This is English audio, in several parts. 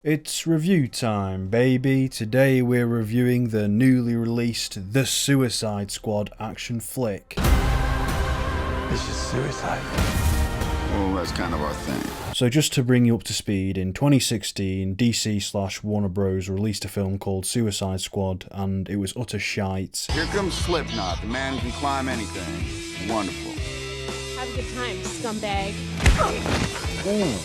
It's review time, baby. Today we're reviewing the newly released The Suicide Squad action flick. This is suicide. Well, that's kind of our thing. So just to bring you up to speed, in 2016, DC/Warner Bros. Released a film called Suicide Squad, and it was utter shite. Here comes Slipknot, the man who can climb anything. Wonderful. Have a good time, scumbag.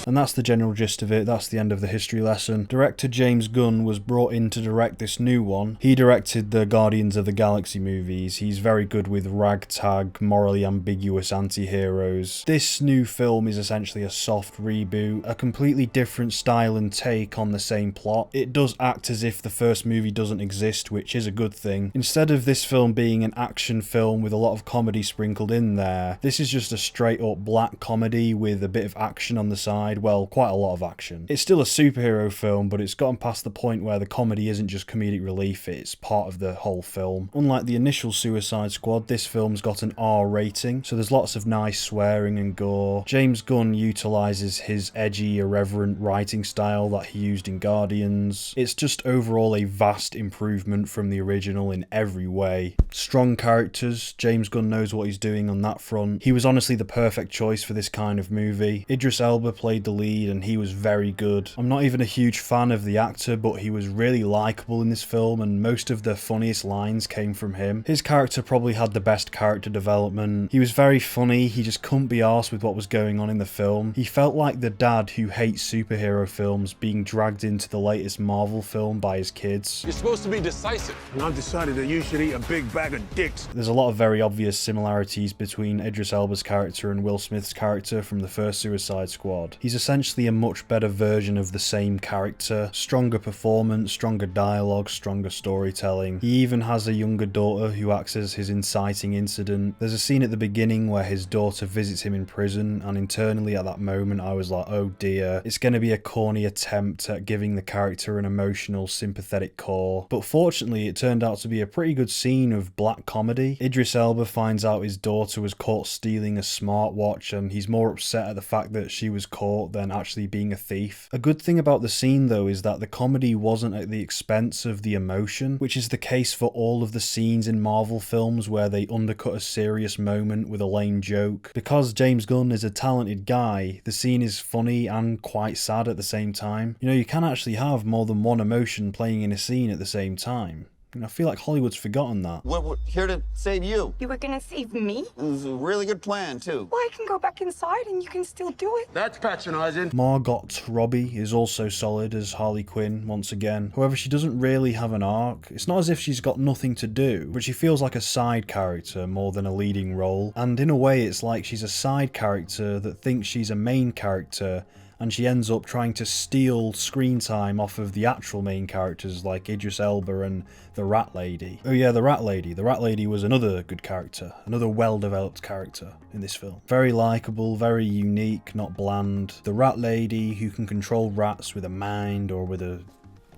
And that's the general gist of it. That's the end of the history lesson. Director James Gunn was brought in to direct this new one. He directed the Guardians of the Galaxy movies. He's very good with ragtag, morally ambiguous anti-heroes. This new film is essentially a soft reboot, a completely different style and take on the same plot. It does act as if the first movie doesn't exist, which is a good thing. Instead of this film being an action film with a lot of comedy sprinkled in there, this is just a straight up black comedy with a bit of action on the side. Well, quite a lot of action. It's still a superhero film, but it's gotten past the point where the comedy isn't just comedic relief, it's part of the whole film. Unlike the initial Suicide Squad, this film's got an R rating, so there's lots of nice swearing and gore. James Gunn utilises his edgy, irreverent writing style that he used in Guardians. It's just overall a vast improvement from the original in every way. Strong characters, James Gunn knows what he's doing on that front. He was honestly the perfect choice for this kind of movie. Idris Elba played the lead and he was very good. I'm not even a huge fan of the actor, but he was really likeable in this film and most of the funniest lines came from him. His character probably had the best character development. He was very funny, he just couldn't be arsed with what was going on in the film. He felt like the dad who hates superhero films being dragged into the latest Marvel film by his kids. You're supposed to be decisive. And I've decided that you should eat a big bag of dicks. There's a lot of very obvious similarities between Idris Elba's character and Will Smith's character from the first Suicide Squad. He's essentially a much better version of the same character. Stronger performance, stronger dialogue, stronger storytelling. He even has a younger daughter who acts as his inciting incident. There's a scene at the beginning where his daughter visits him in prison, and internally at that moment I was like, oh dear, it's going to be a corny attempt at giving the character an emotional, sympathetic core. But fortunately it turned out to be a pretty good scene of black comedy. Idris Elba finds out his daughter was caught stealing a smartwatch and he's more upset at the fact that she was caught than actually being a thief. A good thing about the scene though is that the comedy wasn't at the expense of the emotion, which is the case for all of the scenes in Marvel films where they undercut a serious moment with a lame joke. Because James Gunn is a talented guy, the scene is funny and quite sad at the same time. You know, you can actually have more than one emotion playing in a scene at the same time. I feel like Hollywood's forgotten that. We're here to save you. You were gonna save me? It was a really good plan, too. Well, I can go back inside and you can still do it. That's patronizing. Margot Robbie is also solid as Harley Quinn once again. However, she doesn't really have an arc. It's not as if she's got nothing to do, but she feels like a side character more than a leading role. And in a way, it's like she's a side character that thinks she's a main character, and she ends up trying to steal screen time off of the actual main characters like Idris Elba and the Rat Lady. Oh yeah, the Rat Lady. The Rat Lady was another good character, another well-developed character in this film. Very likeable, very unique, not bland. The Rat Lady who can control rats with a mind or with a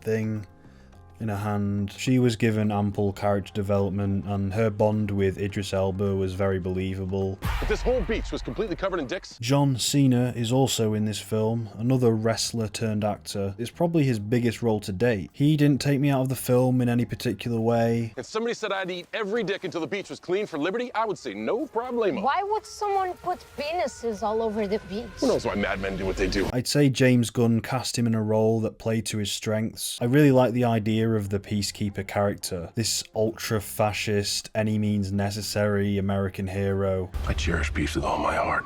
thing in her hand. She was given ample character development and her bond with Idris Elba was very believable. If this whole beach was completely covered in dicks. John Cena is also in this film, another wrestler turned actor. It's probably his biggest role to date. He didn't take me out of the film in any particular way. If somebody said I'd eat every dick until the beach was clean for liberty, I would say no problemo. Why would someone put penises all over the beach? Who knows why madmen do what they do? I'd say James Gunn cast him in a role that played to his strengths. I really like the idea of the peacekeeper character, this ultra-fascist, any means necessary American hero. I cherish peace with all my heart.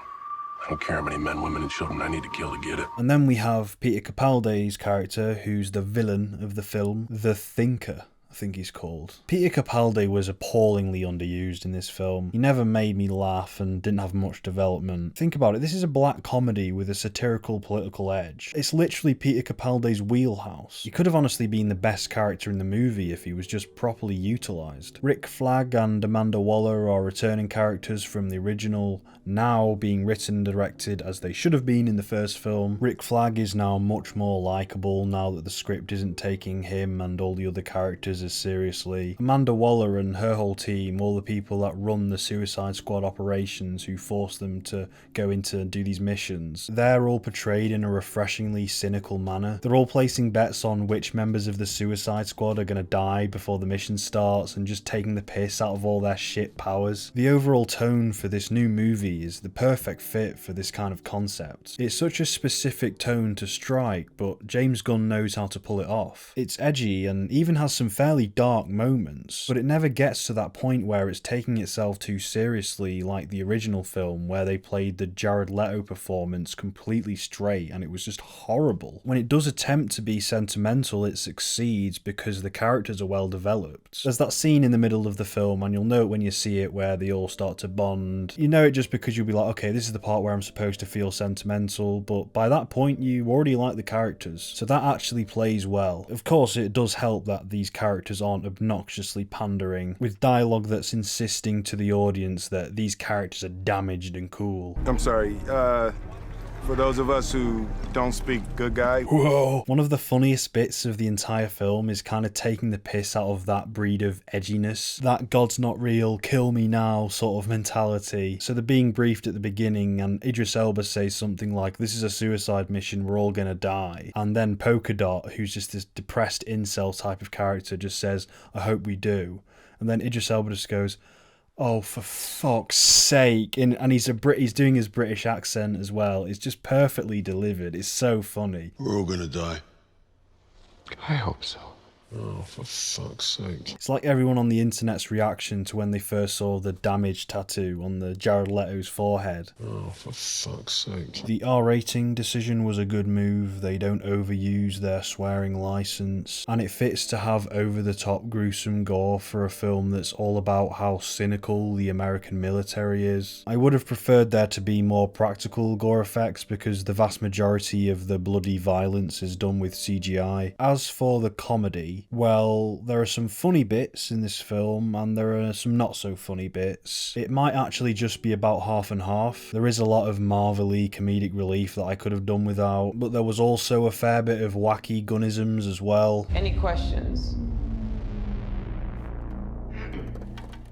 I don't care how many men, women, and children I need to kill to get it. And then we have Peter Capaldi's character, who's the villain of the film, the Thinker, I think he's called. Peter Capaldi was appallingly underused in this film. He never made me laugh and didn't have much development. Think about it, this is a black comedy with a satirical political edge. It's literally Peter Capaldi's wheelhouse. He could have honestly been the best character in the movie if he was just properly utilised. Rick Flag and Amanda Waller are returning characters from the original, now being written and directed as they should have been in the first film. Rick Flag is now much more likeable now that the script isn't taking him and all the other characters characters as seriously. Amanda Waller and her whole team, all the people that run the Suicide Squad operations who force them to go into and do these missions, they're all portrayed in a refreshingly cynical manner. They're all placing bets on which members of the Suicide Squad are going to die before the mission starts and just taking the piss out of all their shit powers. The overall tone for this new movie is the perfect fit for this kind of concept. It's such a specific tone to strike, but James Gunn knows how to pull it off. It's edgy and even has some fairly dark moments, but it never gets to that point where it's taking itself too seriously like the original film where they played the Jared Leto performance completely straight and it was just horrible. When it does attempt to be sentimental, it succeeds because the characters are well developed. There's that scene in the middle of the film, and you'll know it when you see it, where they all start to bond. You know it just because you'll be like, okay, this is the part where I'm supposed to feel sentimental, but by that point you already like the characters, so that actually plays well. Of course, it does help that these characters aren't obnoxiously pandering, with dialogue that's insisting to the audience that these characters are damaged and cool. I'm sorry, for those of us who don't speak good guy. Whoa! One of the funniest bits of the entire film is kind of taking the piss out of that breed of edginess, that God's not real, kill me now sort of mentality. So they're being briefed at the beginning and Idris Elba says something like, this is a suicide mission, we're all gonna die. And then Polka Dot, who's just this depressed incel type of character, just says, I hope we do. And then Idris Elba just goes, oh, for fuck's sake. And he's doing his British accent as well. It's just perfectly delivered. It's so funny. We're all gonna die. I hope so. Oh, for fuck's sake. It's like everyone on the internet's reaction to when they first saw the damage tattoo on the Jared Leto's forehead. Oh, for fuck's sake. The R rating decision was a good move. They don't overuse their swearing license, and it fits to have over-the-top gruesome gore for a film that's all about how cynical the American military is. I would have preferred there to be more practical gore effects because the vast majority of the bloody violence is done with CGI. As for the comedy, well, there are some funny bits in this film and there are some not so funny bits. It might actually just be about half and half. There is a lot of marvelly comedic relief that I could have done without, but there was also a fair bit of wacky gunnisms as well. Any questions?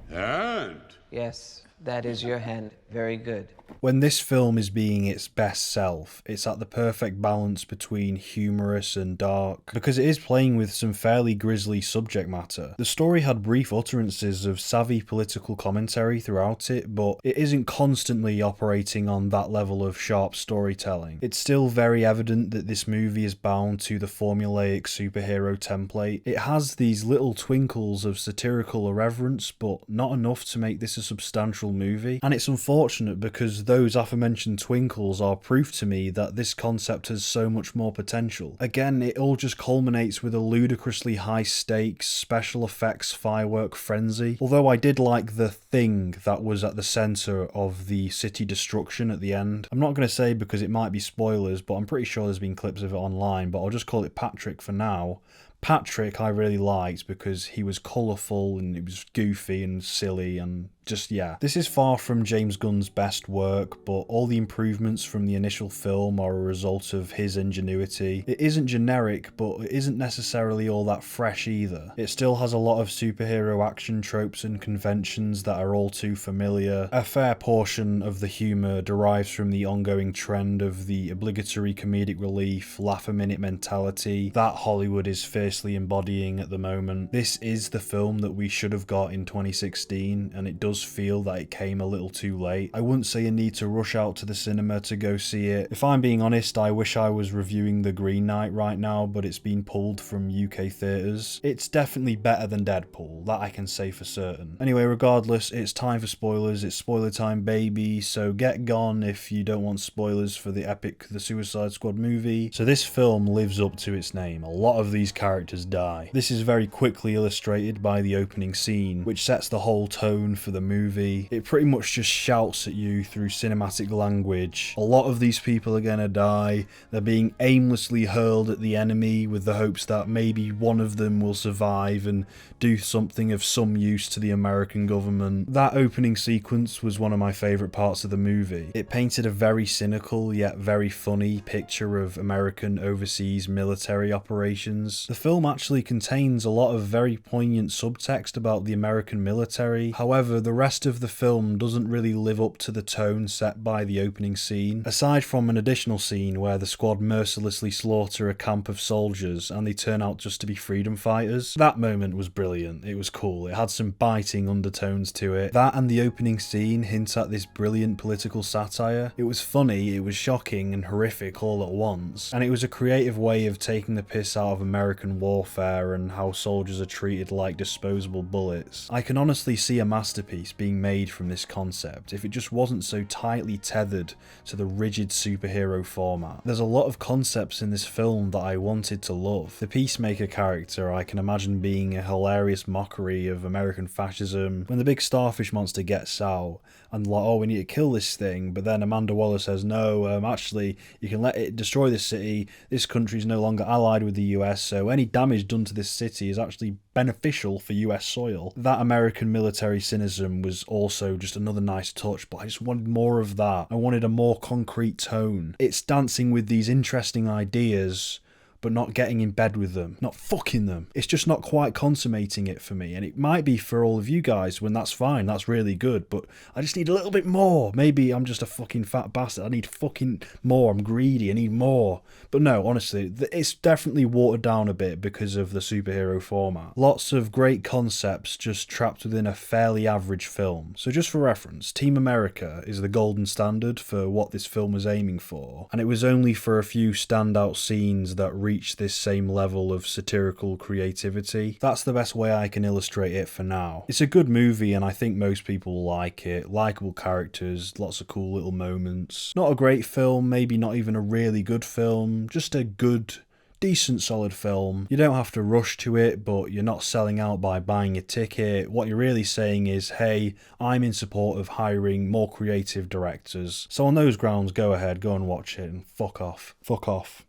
And Yes, that is your hand. Very good. When this film is being its best self, it's at the perfect balance between humorous and dark, because it is playing with some fairly grisly subject matter. The story had brief utterances of savvy political commentary throughout it, but it isn't constantly operating on that level of sharp storytelling. It's still very evident that this movie is bound to the formulaic superhero template. It has these little twinkles of satirical irreverence, but not enough to make this a substantial movie, and it's unfortunate because those aforementioned twinkles are proof to me that this concept has so much more potential. Again, it all just culminates with a ludicrously high stakes special effects firework frenzy, although I did like the thing that was at the centre of the city destruction at the end. I'm not going to say because it might be spoilers, but I'm pretty sure there's been clips of it online, but I'll just call it Patrick for now. Patrick I really liked because he was colourful and it was goofy and silly and just, yeah. This is far from James Gunn's best work, but all the improvements from the initial film are a result of his ingenuity. It isn't generic, but it isn't necessarily all that fresh either. It still has a lot of superhero action tropes and conventions that are all too familiar. A fair portion of the humour derives from the ongoing trend of the obligatory comedic relief, laugh-a-minute mentality that Hollywood is fiercely embodying at the moment. This is the film that we should have got in 2016, and it does feel that it came a little too late. I wouldn't say you need to rush out to the cinema to go see it. If I'm being honest, I wish I was reviewing The Green Knight right now, but it's been pulled from UK theatres. It's definitely better than Deadpool, that I can say for certain. Anyway, regardless, it's time for spoilers. It's spoiler time, baby, so get gone if you don't want spoilers for the epic The Suicide Squad movie. So this film lives up to its name. A lot of these characters die. This is very quickly illustrated by the opening scene, which sets the whole tone for the movie. It pretty much just shouts at you through cinematic language. A lot of these people are gonna die. They're being aimlessly hurled at the enemy with the hopes that maybe one of them will survive and do something of some use to the American government. That opening sequence was one of my favourite parts of the movie. It painted a very cynical yet very funny picture of American overseas military operations. The film actually contains a lot of very poignant subtext about the American military. However, the rest of the film doesn't really live up to the tone set by the opening scene. Aside from an additional scene where the squad mercilessly slaughter a camp of soldiers and they turn out just to be freedom fighters, that moment was brilliant. It was cool. It had some biting undertones to it. That and the opening scene hint at this brilliant political satire. It was funny, it was shocking and horrific all at once, and it was a creative way of taking the piss out of American warfare and how soldiers are treated like disposable bullets. I can honestly see a masterpiece being made from this concept if it just wasn't so tightly tethered to the rigid superhero format. There's a lot of concepts in this film that I wanted to love. The Peacemaker character I can imagine being a hilarious mockery of American fascism. When the big starfish monster gets out and like, oh, we need to kill this thing, but then Amanda Waller says, no, actually, you can let it destroy this city. This country is no longer allied with the US, so any damage done to this city is actually beneficial for US soil. That American military cynicism was also just another nice touch, but I just wanted more of that. I wanted a more concrete tone. It's dancing with these interesting ideas, but not getting in bed with them, not fucking them. It's just not quite consummating it for me, and it might be for all of you guys, when that's fine, that's really good, but I just need a little bit more. Maybe I'm just a fucking fat bastard, I need fucking more, I'm greedy, I need more. But no, honestly, it's definitely watered down a bit because of the superhero format. Lots of great concepts just trapped within a fairly average film. So just for reference, Team America is the golden standard for what this film was aiming for, and it was only for a few standout scenes that reach this same level of satirical creativity. That's the best way I can illustrate it for now. It's a good movie and I think most people will like it. Likeable characters, lots of cool little moments. Not a great film, maybe not even a really good film, just a good, decent solid film. You don't have to rush to it, but you're not selling out by buying a ticket. What you're really saying is, hey, I'm in support of hiring more creative directors. So on those grounds, go ahead, go and watch it and fuck off. Fuck off.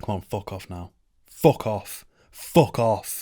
Come on, fuck off now. Fuck off. Fuck off.